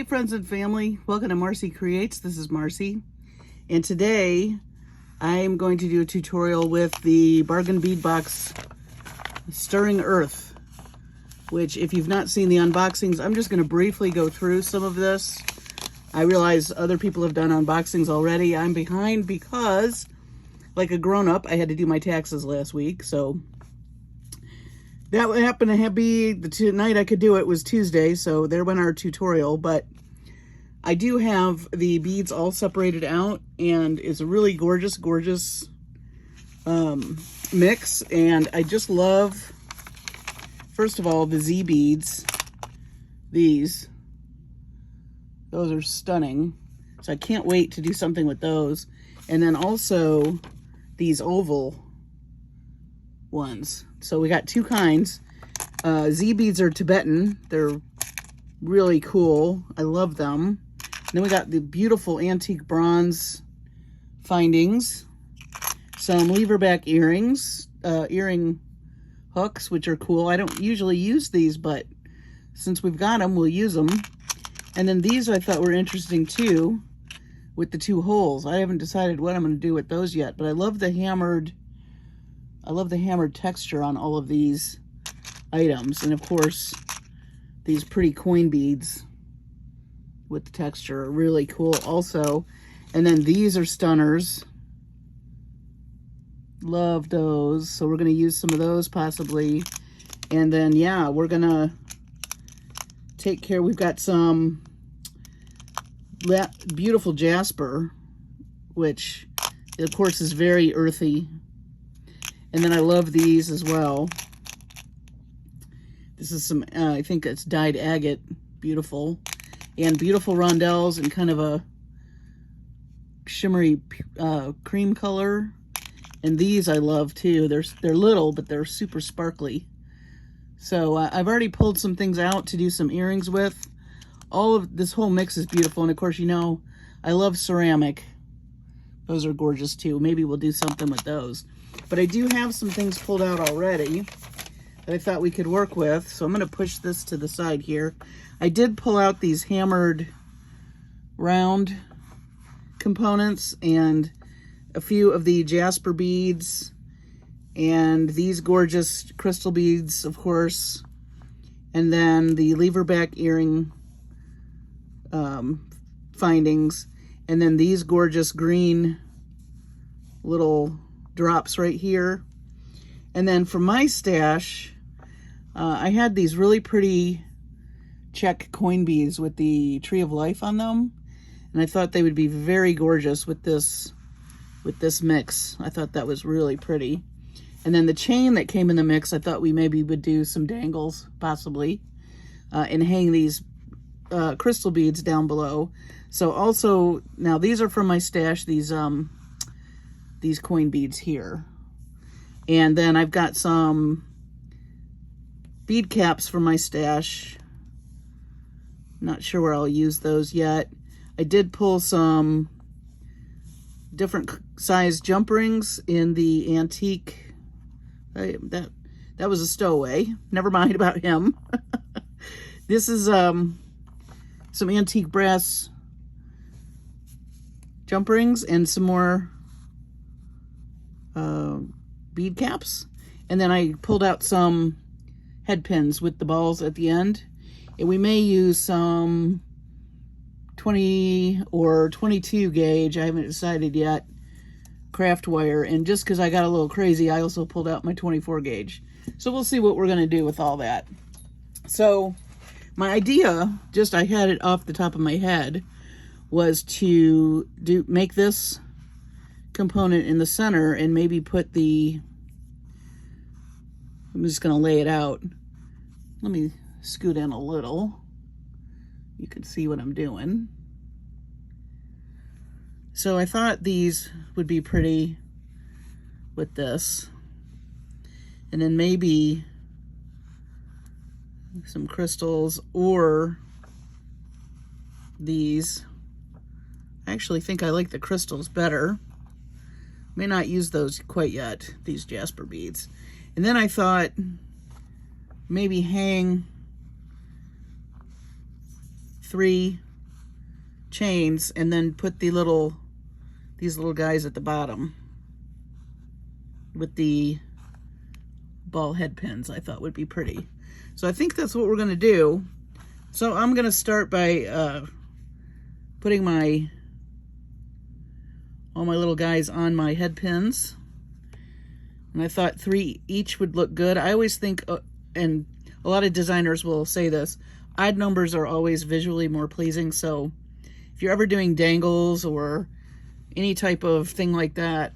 Hey friends and family, welcome to Marcie Creates. This is Marcie, and today I'm going to do a tutorial with the Bargain Bead Box Stirring Earth, which if you've not seen the unboxings, I'm just going to briefly go through some of this. I realize other people have done unboxings already. I'm behind because, like a grown-up, I had to do my taxes last week, so that happened to be the night I could do it was Tuesday, so there went our tutorial. But I do have the beads all separated out, and it's a really gorgeous mix. And I just love, first of all, the Z beads. Those are stunning. So I can't wait to do something with those. And then also these oval ones. So we got two kinds. Z beads are Tibetan. They're really cool. I love them. And then we got the beautiful antique bronze findings. Some leverback earrings, earring hooks, which are cool. I don't usually use these, but since we've got them, we'll use them. And then these I thought were interesting too, with the two holes. I haven't decided what I'm going to do with those yet, but I love the hammered texture on all of these items. And of course, these pretty coin beads with the texture are really cool also. And then these are stunners. Love those. So we're going to use some of those possibly. And then, yeah, we're going to take care. We've got some beautiful jasper, which of course is very earthy. And then I love these as well. This is some, I think it's dyed agate, beautiful. And beautiful rondelles in kind of a shimmery cream color. And these I love too. They're little, but they're super sparkly. So I've already pulled some things out to do some earrings with. All of this whole mix is beautiful. And of course, you know, I love ceramic. Those are gorgeous too. Maybe we'll do something with those. But I do have some things pulled out already that I thought we could work with. So I'm going to push this to the side here. I did pull out these hammered round components and a few of the jasper beads and these gorgeous crystal beads, of course. And then the leverback earring findings. And then these gorgeous green little drops right here. And then for my stash, I had these really pretty check coin beads with the Tree of Life on them, and I thought they would be very gorgeous with this mix. I thought that was really pretty. And then the chain that came in the mix, I thought we maybe would do some dangles possibly, and hang these crystal beads down below. So also, now these are from my stash, these coin beads here. And then I've got some bead caps for my stash. Not sure where I'll use those yet. I did pull some different size jump rings in the antique. That was a stowaway. Never mind about him. This is some antique brass jump rings and some more bead caps. And then I pulled out some head pins with the balls at the end. And we may use some 20 or 22 gauge, I haven't decided yet, craft wire. And just because I got a little crazy, I also pulled out my 24 gauge. So we'll see what we're going to do with all that. So my idea, just I had it off the top of my head, was to make this component in the center and maybe put I'm just going to lay it out. Let me scoot in a little. You can see what I'm doing. So I thought these would be pretty with this. And then maybe some crystals or these. I actually think I like the crystals better. May not use those quite yet, these jasper beads. And then I thought maybe hang 3 chains and then put these little guys at the bottom with the ball head pins. I thought would be pretty. So I think that's what we're going to do. So I'm going to start by putting all my little guys on my head pins. And I thought 3 each would look good. I always think, and a lot of designers will say this, odd numbers are always visually more pleasing. So if you're ever doing dangles or any type of thing like that,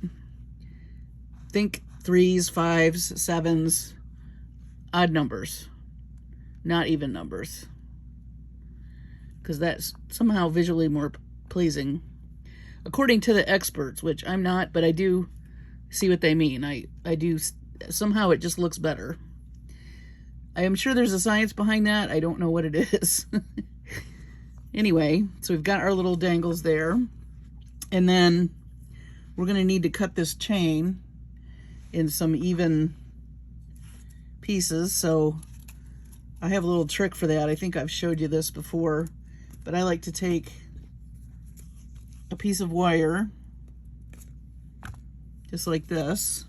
think 3s, 5s, 7s, odd numbers, not even numbers, because that's somehow visually more pleasing, according to the experts, which I'm not, but I do see what they mean. I do, somehow it just looks better. I am sure there's a science behind that. I don't know what it is. Anyway, so we've got our little dangles there. And then we're going to need to cut this chain in some even pieces. So I have a little trick for that. I think I've showed you this before, but I like to take a piece of wire, just like this,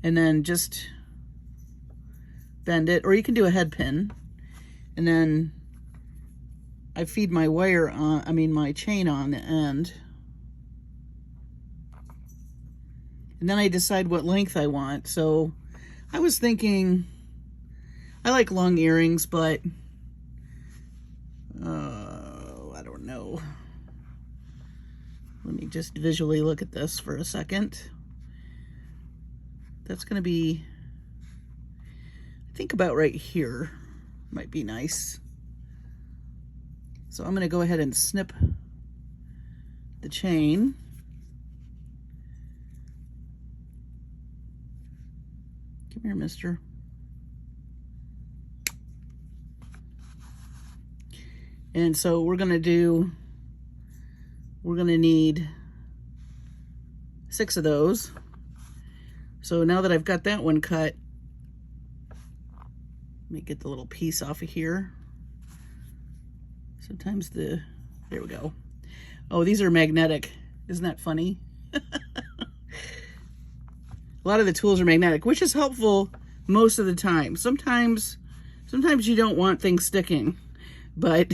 and then just bend it, or you can do a head pin, and then I feed my wire on, my chain on the end, and then I decide what length I want. So I was thinking, I like long earrings, but I don't know. Let me just visually look at this for a second. That's going to be, I think, about right here. Might be nice. So I'm going to go ahead and snip the chain. Come here, mister. And so we're going to need 6 of those. So now that I've got that one cut, let me get the little piece off of here. Sometimes there we go. Oh, these are magnetic. Isn't that funny? A lot of the tools are magnetic, which is helpful most of the time. Sometimes you don't want things sticking, but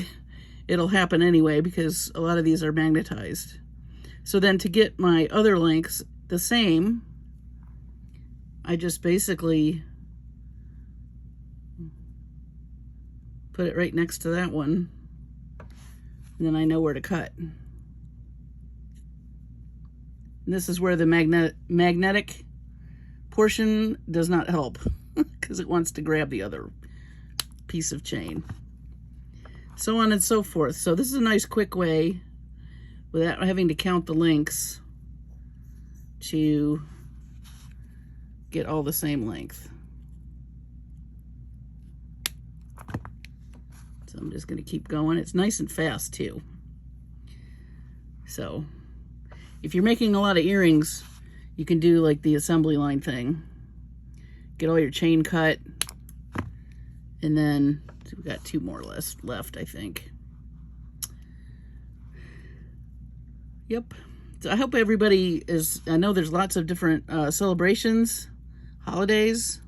it'll happen anyway because a lot of these are magnetized. So then to get my other lengths the same, I just basically put it right next to that one, and then I know where to cut. And this is where the magnetic portion does not help because it wants to grab the other piece of chain. So on and so forth. So this is a nice quick way, without having to count the lengths, to get all the same length. So I'm just going to keep going. It's nice and fast too. So if you're making a lot of earrings, you can do like the assembly line thing. Get all your chain cut, and then so we've got 2 more left, I think. Yep. So I hope everybody is, I know there's lots of different celebrations, holidays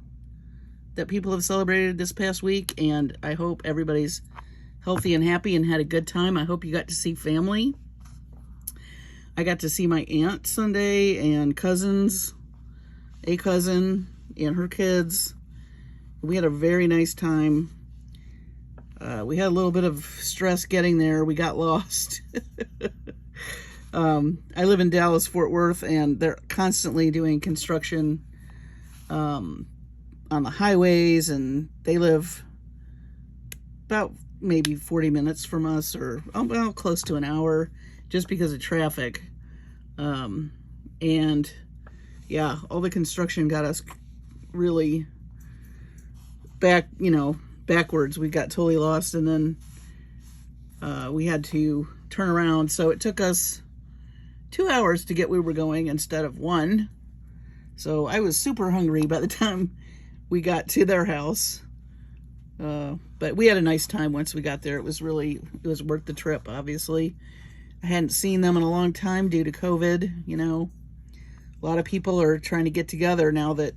that people have celebrated this past week, and I hope everybody's healthy and happy and had a good time. I hope you got to see family. I got to see my aunt Sunday and cousins, a cousin and her kids. We had a very nice time. We had a little bit of stress getting there. We got lost. I live in Dallas, Fort Worth, and they're constantly doing construction on the highways, and they live about maybe 40 minutes from us, or well, close to an hour, just because of traffic. And yeah, all the construction got us really backwards. We got totally lost, and then we had to turn around. So it took us 2 hours to get where we were going instead of 1. So I was super hungry by the time we got to their house. But we had a nice time once we got there. It was worth the trip, obviously. I hadn't seen them in a long time due to COVID, you know. A lot of people are trying to get together now that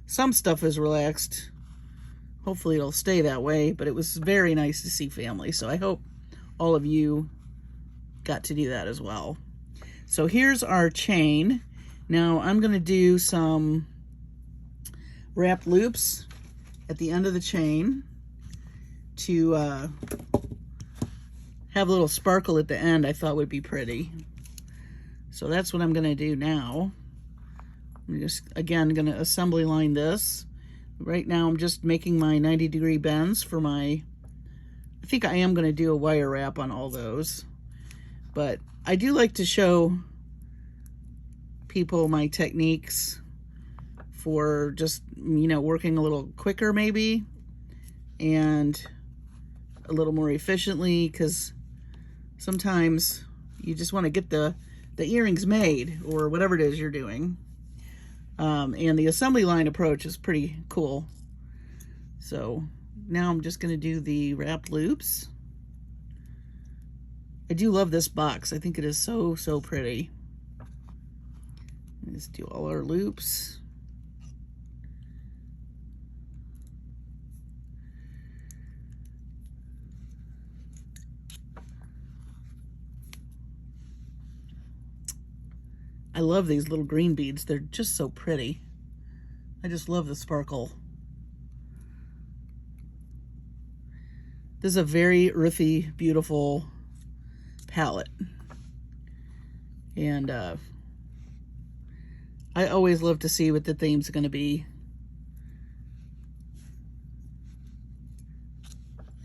some stuff is relaxed. Hopefully it'll stay that way, but it was very nice to see family. So I hope all of you got to do that as well. So here's our chain. Now I'm going to do some wrapped loops at the end of the chain to have a little sparkle at the end. I thought would be pretty. So that's what I'm going to do now. I'm just, again, going to assembly line this. Right now I'm just making my 90-degree bends for my, I think I am going to do a wire wrap on all those. But I do like to show people my techniques for just, you know, working a little quicker maybe and a little more efficiently, because sometimes you just want to get the earrings made or whatever it is you're doing. And the assembly line approach is pretty cool. So now I'm just going to do the wrapped loops. I do love this box. I think it is so, so pretty. Let's do all our loops. I love these little green beads. They're just so pretty. I just love the sparkle. This is a very earthy, beautiful palette. And I always love to see what the theme's going to be.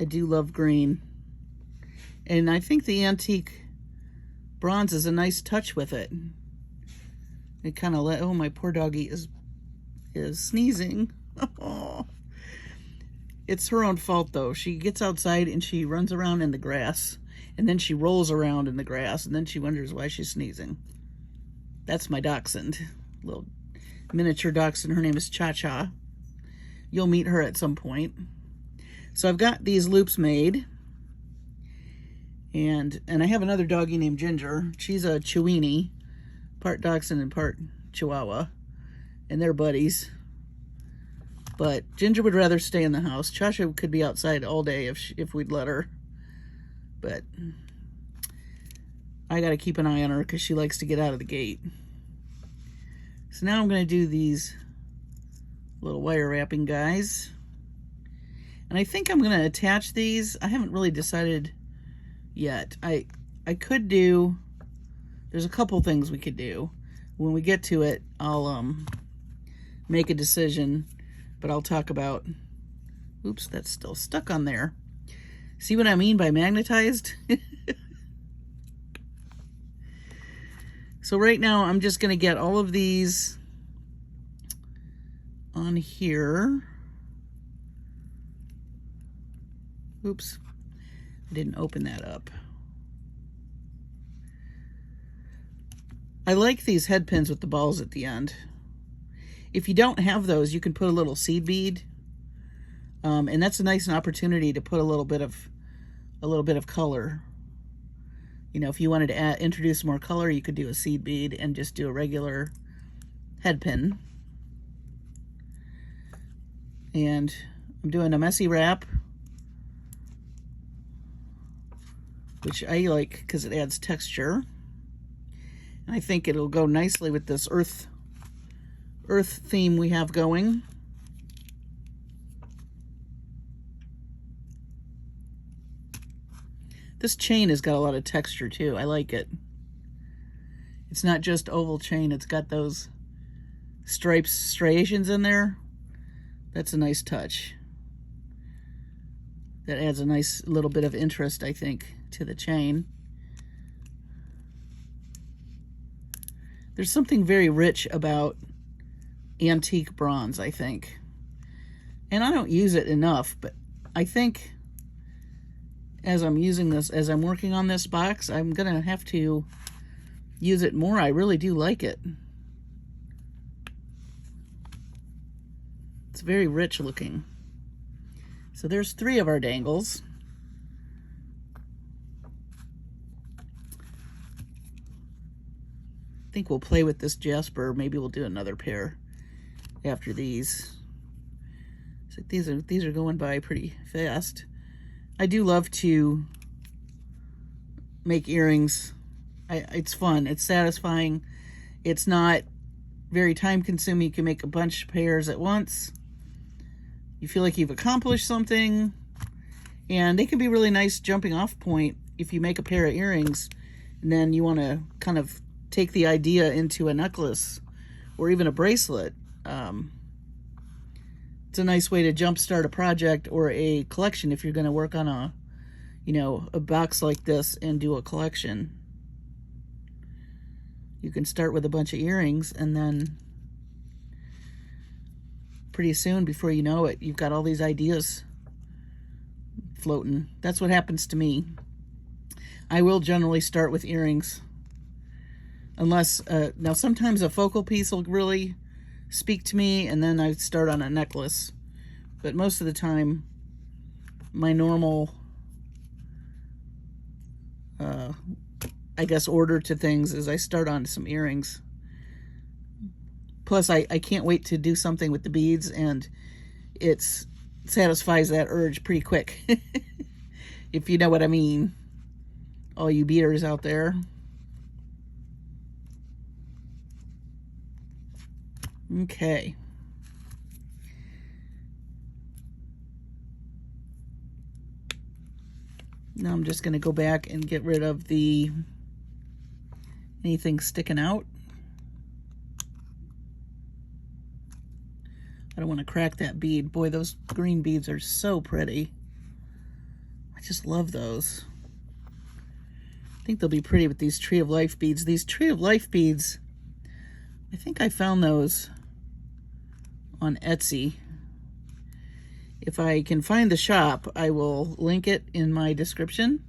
I do love green. And I think the antique bronze is a nice touch with it. It kind of oh, my poor doggy is sneezing. It's her own fault though. She gets outside and she runs around in the grass, and then she rolls around in the grass, and then she wonders why she's sneezing. That's my dachshund, little miniature dachshund. Her name is Cha-Cha. You'll meet her at some point. So I've got these loops made, and I have another doggy named Ginger. She's a Chiweenie, part dachshund and part Chihuahua, and they're buddies. But Ginger would rather stay in the house. Cha-Cha could be outside all day if we'd let her. But I got to keep an eye on her because she likes to get out of the gate. So now I'm going to do these little wire wrapping guys. And I think I'm going to attach these. I haven't really decided yet. I could do, there's a couple things we could do. When we get to it, I'll make a decision, but I'll talk about, oops, that's still stuck on there. See what I mean by magnetized? So right now I'm just going to get all of these on here. Oops, I didn't open that up. I like these head pins with the balls at the end. If you don't have those, you can put a little seed bead, and that's a nice opportunity to put a little bit of color. You know, if you wanted to introduce more color, you could do a seed bead and just do a regular head pin. And I'm doing a messy wrap, which I like because it adds texture. And I think it'll go nicely with this earth theme we have going. This chain has got a lot of texture too. I like it. It's not just oval chain. It's got those stripes, striations in there. That's a nice touch. That adds a nice little bit of interest, I think, to the chain. There's something very rich about antique bronze, I think. And I don't use it enough, but I think as I'm using this, as I'm working on this box, I'm gonna have to use it more. I really do like it. It's very rich looking. So there's 3 of our dangles. I think we'll play with this jasper. Maybe we'll do another pair after these. So these are going by pretty fast. I do love to make earrings. It's fun. It's satisfying. It's not very time consuming. You can make a bunch of pairs at once. You feel like you've accomplished something, and they can be really nice jumping off point if you make a pair of earrings and then you want to kind of take the idea into a necklace or even a bracelet. It's a nice way to jumpstart a project or a collection if you're going to work on a, you know, a box like this and do a collection. You can start with a bunch of earrings, and then pretty soon, before you know it, you've got all these ideas floating. That's what happens to me. I will generally start with earrings. Unless, now sometimes a focal piece will really speak to me, and then I start on a necklace. But most of the time, my normal, I guess, order to things is I start on some earrings. Plus, I can't wait to do something with the beads, and it satisfies that urge pretty quick. If you know what I mean. All you beaders out there. Okay. Now I'm just going to go back and get rid of anything sticking out. I don't want to crack that bead. Boy, those green beads are so pretty. I just love those. I think they'll be pretty with these Tree of Life beads. These Tree of Life beads, I think I found those on Etsy. If I can find the shop, I will link it in my description.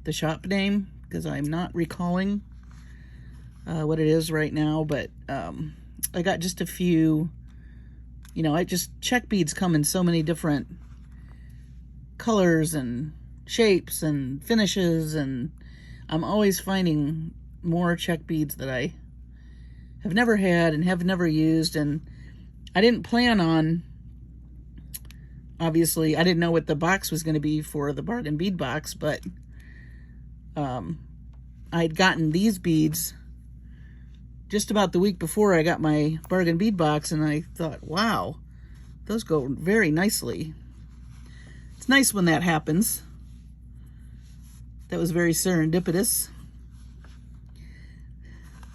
The shop name, because I'm not recalling what it is right now, but I got just a few, you know, check beads come in so many different colors and shapes and finishes, and I'm always finding more check beads that I have never had and have never used. And I didn't plan on, obviously, I didn't know what the box was going to be for the Bargain Bead Box, but I'd gotten these beads just about the week before I got my Bargain Bead Box, and I thought, wow, those go very nicely. It's nice when that happens. That was very serendipitous.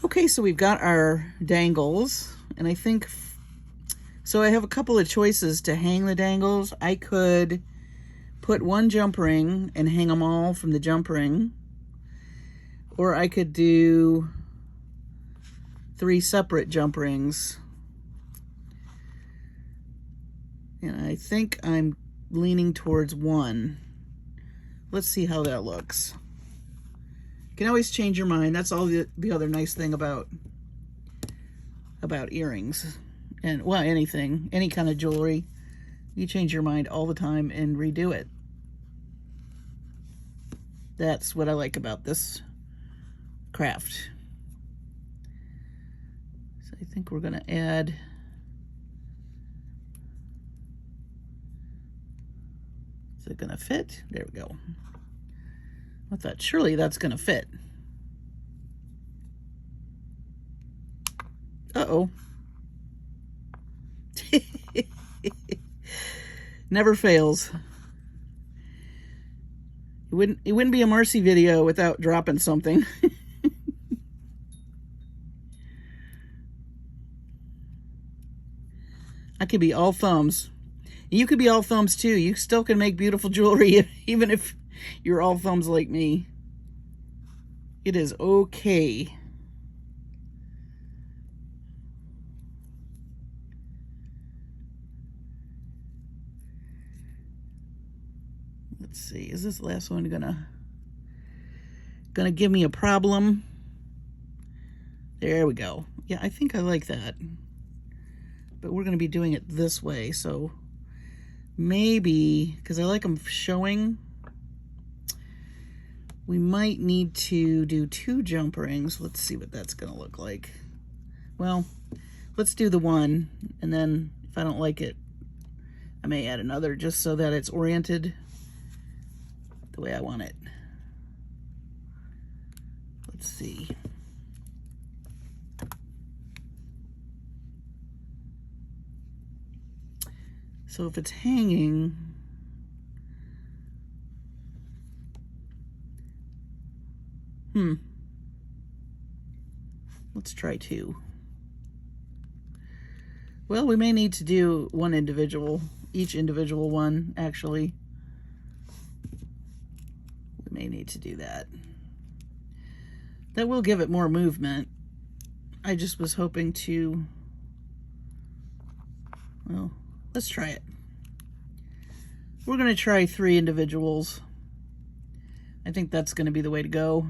Okay, so we've got our dangles, and I think, so I have a couple of choices to hang the dangles. I could put one jump ring and hang them all from the jump ring, or I could do 3 separate jump rings. And I think I'm leaning towards one. Let's see how that looks. You can always change your mind. That's all the other nice thing about earrings. And, well, anything, any kind of jewelry. You change your mind all the time and redo it. That's what I like about this craft. So I think we're going to add Is it gonna fit? There we go. I thought surely that's gonna fit. Uh-oh. Never fails. It wouldn't be a Marcie video without dropping something. I could be all thumbs. You could be all thumbs too. You still can make beautiful jewelry even if you're all thumbs like me. It is okay. Let's see, is this last one gonna give me a problem? There we go. Yeah, I think I like that. But we're gonna be doing it this way, so maybe, because I like them showing, we might need to do 2 jump rings. Let's see what that's going to look like. Well, let's do the one, and then if I don't like it, I may add another just so that it's oriented the way I want it. Let's see. So if it's hanging, let's try 2. Well, we may need to do each individual one, actually. We may need to do that. That will give it more movement. I just was hoping to, well, let's try it. We're going to try 3 individuals. I think that's going to be the way to go,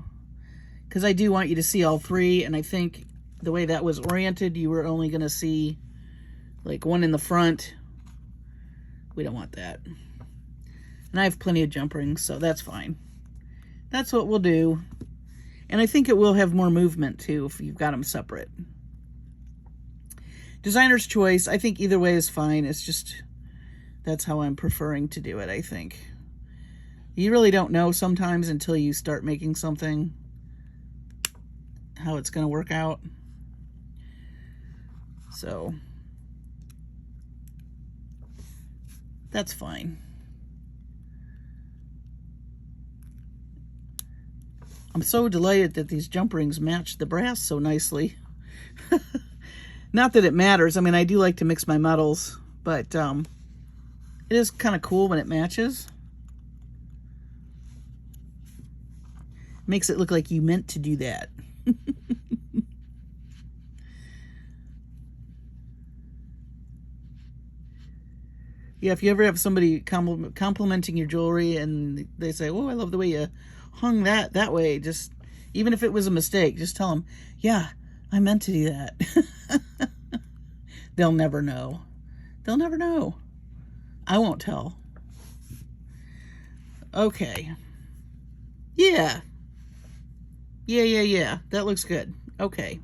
because I do want you to see all 3, and I think the way that was oriented, you were only going to see like one in the front. We don't want that. And I have plenty of jump rings, so that's fine. That's what we'll do. And I think it will have more movement too if you've got them separate. Designer's choice. I think either way is fine. It's just, that's how I'm preferring to do it, I think. You really don't know sometimes until you start making something how it's going to work out. So that's fine. I'm so delighted that these jump rings match the brass so nicely. Not that it matters. I mean, I do like to mix my metals, but it is kind of cool when it matches. Makes it look like you meant to do that. Yeah, if you ever have somebody complimenting your jewelry and they say, "Oh, I love the way you hung that way," just, even if it was a mistake, just tell them, "Yeah, I meant to do that." They'll never know. They'll never know. I won't tell. Okay. Yeah. Yeah. That looks good. Okay.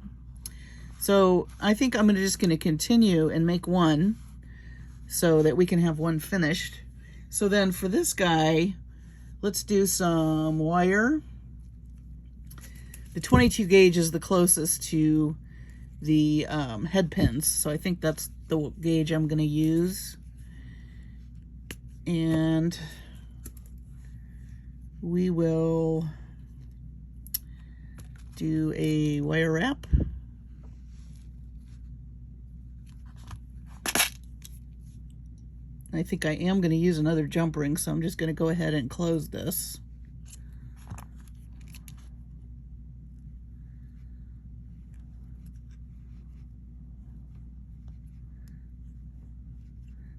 So I think I'm just going to continue and make one so that we can have one finished. So then for this guy, let's do some wire. The 22 gauge is the closest to the head pins, so I think that's the gauge I'm going to use. And we will do a wire wrap. I think I am going to use another jump ring, so I'm just going to go ahead and close this.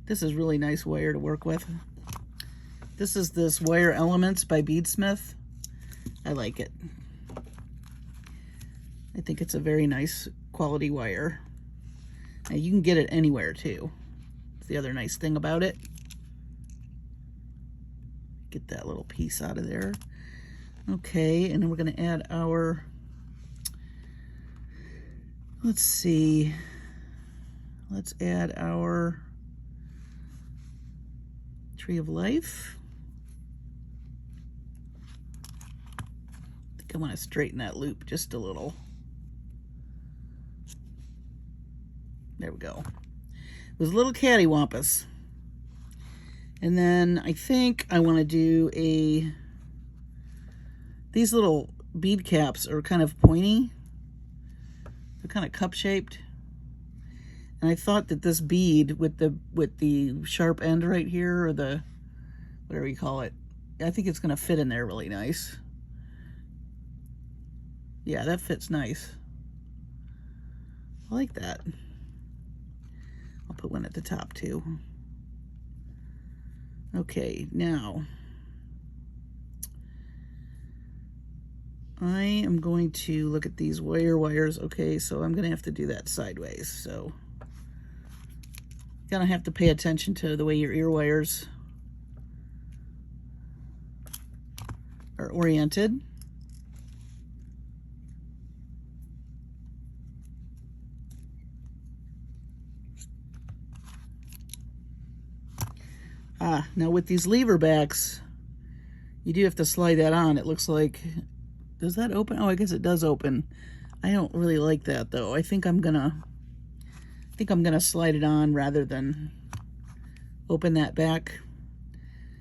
This is really nice wire to work with. This is this Wire Elements by Beadsmith. I like it. I think it's a very nice quality wire. Now you can get it anywhere too. That's the other nice thing about it. Get that little piece out of there. Okay, and then we're going to add our, let's see, let's add our Tree of Life. I think I want to straighten that loop just a little. There we go. It was a little cattywampus. And then I think I want to do these little bead caps are kind of pointy. They're kind of cup shaped. And I thought that this bead with the sharp end right here, or the whatever you call it, I think it's going to fit in there really nice. Yeah, that fits nice. I like that. I'll put one at the top too. Okay, now I am going to look at these wires. Okay, so I'm going to have to do that sideways. So Gonna have to pay attention to the way your ear wires are oriented. Now with these lever backs, you do have to slide that on. It looks like, does that open? Oh, I guess it does open. I don't really like that though. I think I'm gonna slide it on rather than open that back.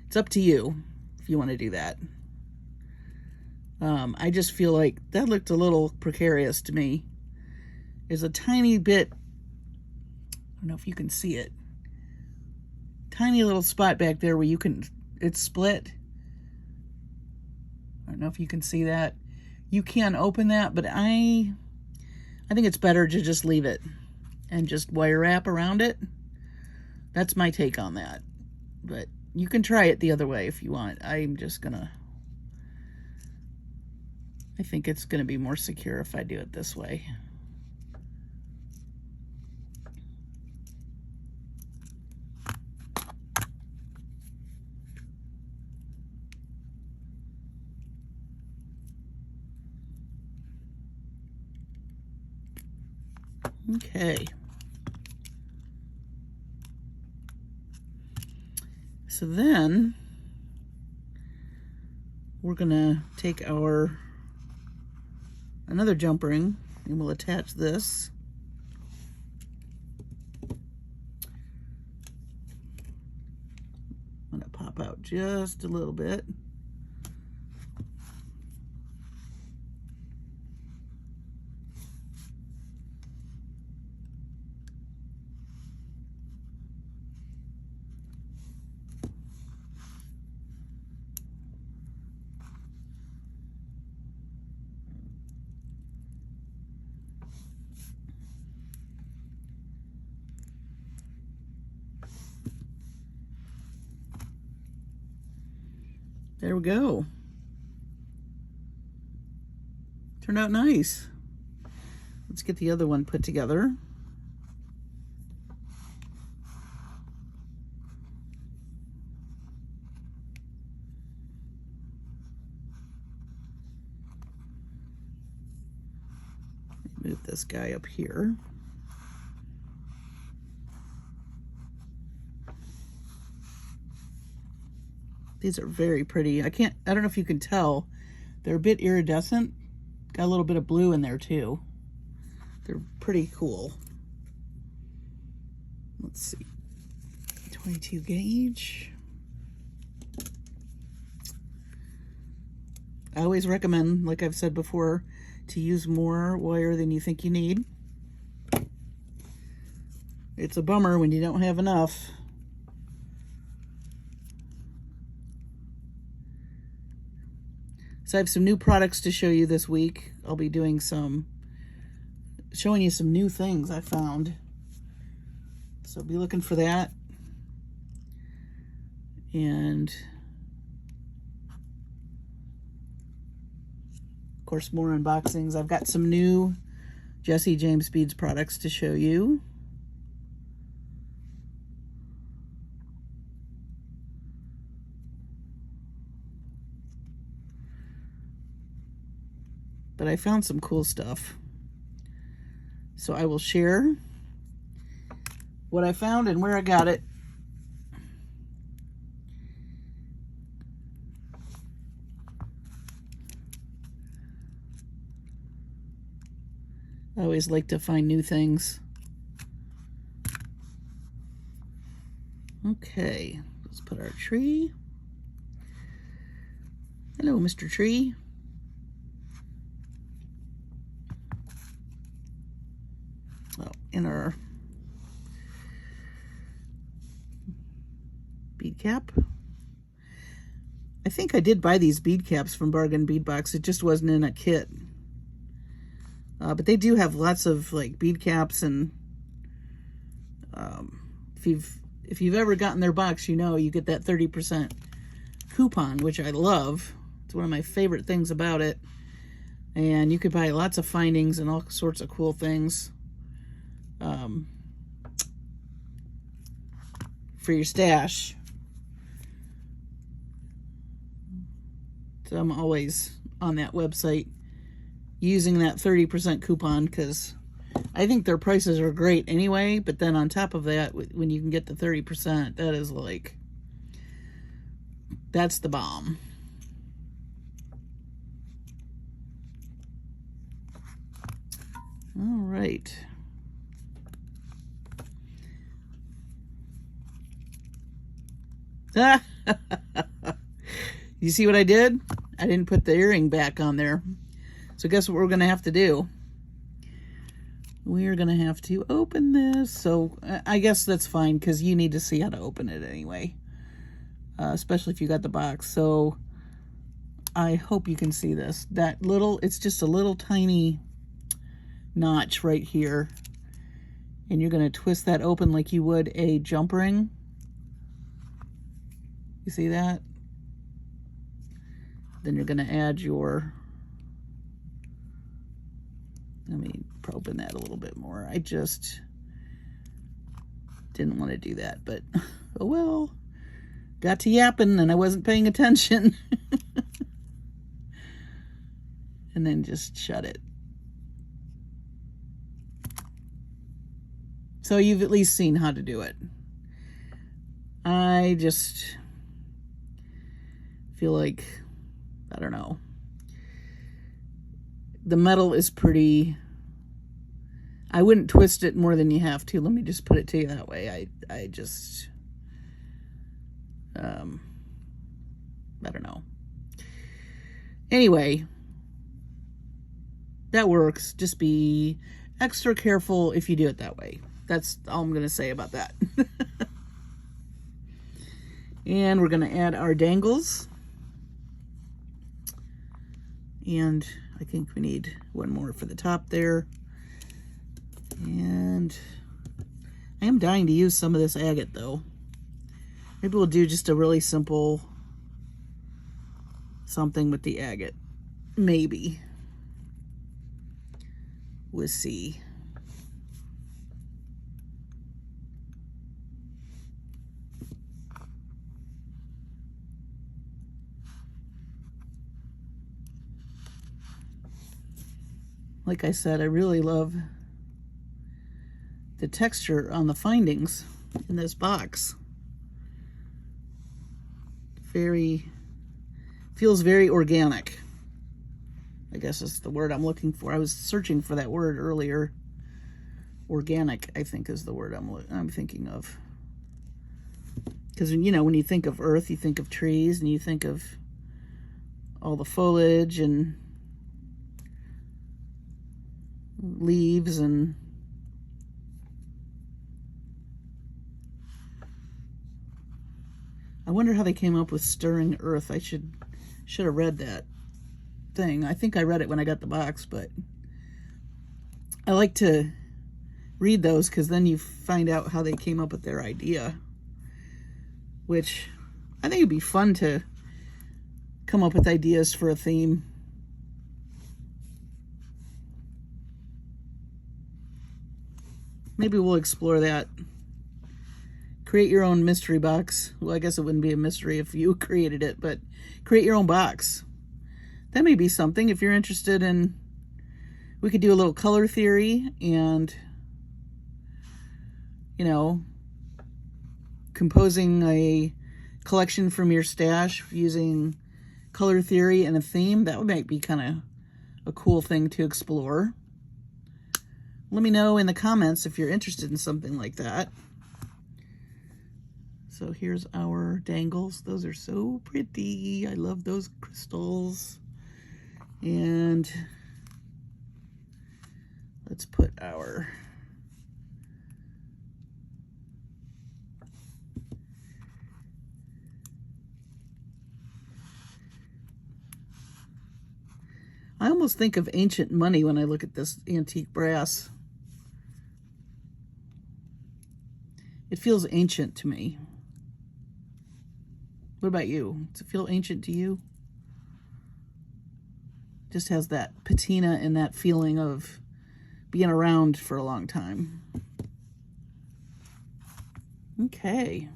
It's up to you if you want to do that. I just feel like that looked a little precarious to me. There's a tiny bit, I don't know if you can see it, tiny little spot back there where you can, it's split. I don't know if you can see that. You can open that, but I think it's better to just leave it and just wire wrap around it. That's my take on that. But you can try it the other way if you want. I think it's gonna be more secure if I do it this way. Okay. So then we're gonna take another jump ring and we'll attach this. I'm gonna pop out just a little bit. There we go. Turned out nice. Let's get the other one put together. Move this guy up here. These are very pretty. I don't know if you can tell. They're a bit iridescent. Got a little bit of blue in there too. They're pretty cool. Let's see. 22 gauge. I always recommend, like I've said before, to use more wire than you think you need. It's a bummer when you don't have enough. So I have some new products to show you this week. I'll be doing showing you some new things I found. So be looking for that. And of course, more unboxings. I've got some new Jesse James Beads products to show you. But I found some cool stuff. So I will share what I found and where I got it. I always like to find new things. Okay, let's put our tree. Hello, Mr. Tree. Oh, in our bead cap. I think I did buy these bead caps from Bargain Bead Box. It just wasn't in a kit. But they do have lots of like bead caps, and if you've ever gotten their box, you know you get that 30% coupon, which I love. It's one of my favorite things about it. And you could buy lots of findings and all sorts of cool things. for your stash. So I'm always on that website using that 30% coupon because I think their prices are great anyway, but then on top of that, when you can get the 30%, that is like, that's the bomb. All right. You see what I did? I didn't put the earring back on there. So guess what we're going to have to do? We're going to have to open this. So I guess that's fine because you need to see how to open it anyway. Especially if you got the box. So I hope you can see this. That little, it's just a little tiny notch right here. And you're going to twist that open like you would a jump ring. You see that? Then you're going to add your, let me open that a little bit more. I just didn't want to do that, but oh well. Got to yapping and I wasn't paying attention. And then just shut it. So you've at least seen how to do it. I just feel like, I don't know. The metal is pretty, I wouldn't twist it more than you have to. Let me just put it to you that way. I just, I don't know. Anyway, that works. Just be extra careful if you do it that way. That's all I'm going to say about that. And we're going to add our dangles. And I think we need one more for the top there. And I am dying to use some of this agate though. Maybe we'll do just a really simple something with the agate. Maybe. We'll see. Like I said, I really love the texture on the findings in this box. Feels very organic. I guess is the word I'm looking for. I was searching for that word earlier. Organic, I think, is the word I'm thinking of. Because, you know, when you think of earth, you think of trees, and you think of all the foliage and leaves and I wonder how they came up with stirring earth. I should have read that thing. I think I read it when I got the box, but I like to read those because then you find out how they came up with their idea, which I think it'd be fun to come up with ideas for a theme. Maybe we'll explore that. Create your own mystery box. Well, I guess it wouldn't be a mystery if you created it, but create your own box. That may be something if you're interested in. We could do a little color theory and, you know, composing a collection from your stash using color theory and a theme. That might be kind of a cool thing to explore. Let me know in the comments if you're interested in something like that. So here's our dangles. Those are so pretty. I love those crystals. And let's put our I almost think of ancient money when I look at this antique brass. It feels ancient to me. What about you? Does it feel ancient to you? Just has that patina and that feeling of being around for a long time. Okay.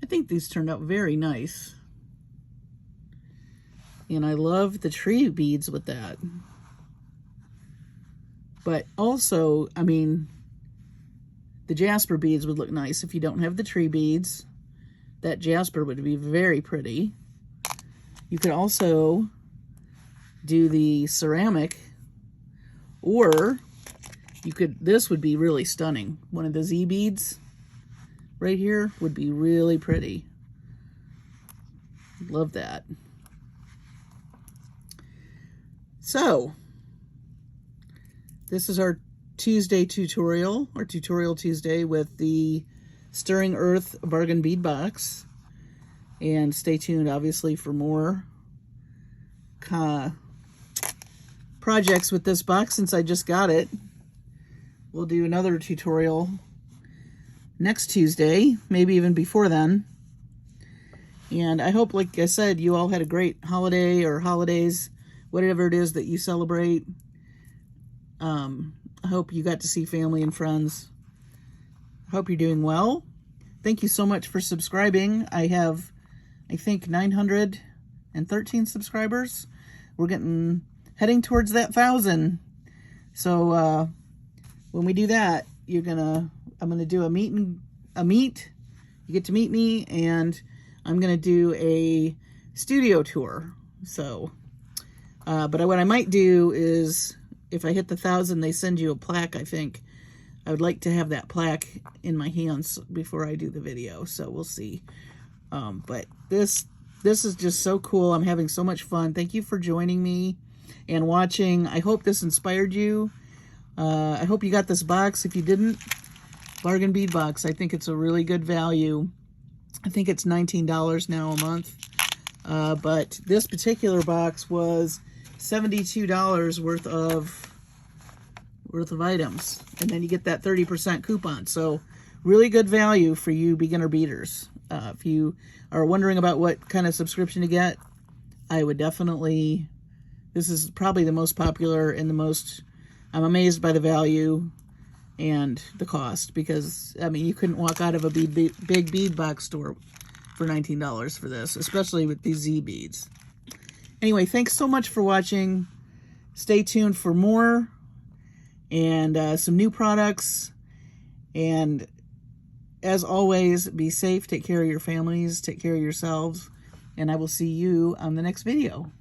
I think these turned out very nice. And I love the tree beads with that. But also, I mean, the jasper beads would look nice if you don't have the tree beads. That jasper would be very pretty. You could also do the ceramic, or you could, this would be really stunning. One of the Z beads right here would be really pretty. Love that. So, this is our Tuesday tutorial, or Tutorial Tuesday, with the Stirring Earth Bargain Bead Box. And stay tuned, obviously, for more projects with this box since I just got it. We'll do another tutorial next Tuesday, maybe even before then. And I hope, like I said, you all had a great holiday or holidays, whatever it is that you celebrate. I hope you got to see family and friends. I hope you're doing well. Thank you so much for subscribing. I have, I think, 913 subscribers. We're heading towards that 1,000. So when we do that, I'm gonna do a meet. You get to meet me, and I'm gonna do a studio tour. So, but what I might do is, if I hit the 1,000, they send you a plaque, I think. I would like to have that plaque in my hands before I do the video, so we'll see. But this is just so cool. I'm having so much fun. Thank you for joining me and watching. I hope this inspired you. I hope you got this box. If you didn't, Bargain Bead Box. I think it's a really good value. I think it's $19 now a month. But this particular box was $72 worth of items, and then you get that 30% coupon. So really good value for you beginner beaders. If you are wondering about what kind of subscription to get, I would definitely, this is probably the most popular and the most, I'm amazed by the value and the cost, because I mean, you couldn't walk out of a big bead box store for $19 for this, especially with these Z beads. Anyway, thanks so much for watching. Stay tuned for more and some new products. And as always, be safe, take care of your families, take care of yourselves, and I will see you on the next video.